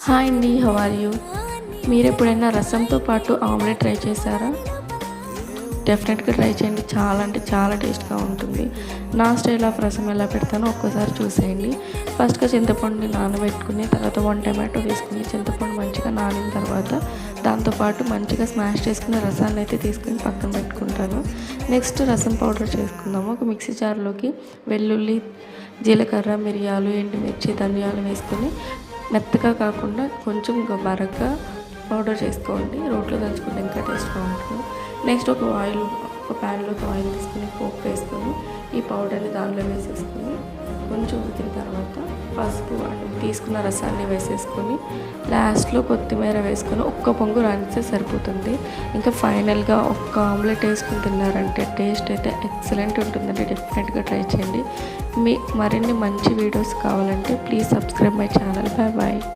Hi అండి, how are you? మీరు ఎప్పుడైనా రసంతో పాటు ఆమ్లెట్ ట్రై చేశారా? డెఫినెట్గా ట్రై చేయండి. చాలా అంటే చాలా టేస్ట్గా ఉంటుంది. నా స్టైల్ ఆఫ్ రసం ఎలా పెడతానో ఒక్కసారి చూసేయండి. ఫస్ట్గా చింతపండుని నానబెట్టుకుని, తర్వాత 1 టమాటో తీసుకుని, చింతపండు మంచిగా నానిన తర్వాత దాంతోపాటు మంచిగా స్మాష్ చేసుకున్న రసాన్ని అయితే తీసుకుని పక్కన పెట్టుకుంటాను. నెక్స్ట్ రసం పౌడర్ చేసుకుందాము. ఒక మిక్సీ జార్లోకి వెల్లుల్లి, జీలకర్ర, మిరియాలు, ఎండుమిర్చి, ధనియాలు వేసుకొని మెత్తగా కాకుండా కొంచెం బరగ్గా పౌడర్ చేసుకోండి. రోట్లో దంచుకుంటే ఇంకా టేస్ట్గా ఉంటుంది. నెక్స్ట్ ఒక ప్యాన్లోకి ఆయిల్ తీసుకుని పోపు వేసుకొని ఈ పౌడర్ని దానిలో వేసేసుకొని కొంచెం ఉడికిన తర్వాత పసుపు తీసుకున్న రసాన్ని వేసేసుకొని లాస్ట్లో కొత్తిమీర వేసుకొని ఒక్క పొంగు రానిస్తే సరిపోతుంది. ఇంకా ఫైనల్గా ఒక్క ఆమ్లెట్ వేసుకుని తిన్నారంటే టేస్ట్ అయితే ఎక్సలెంట్ ఉంటుందండి. డెఫినెట్గా ట్రై చేయండి. మరిన్ని మంచి వీడియోస్ కావాలంటే please subscribe my channel. Bye bye.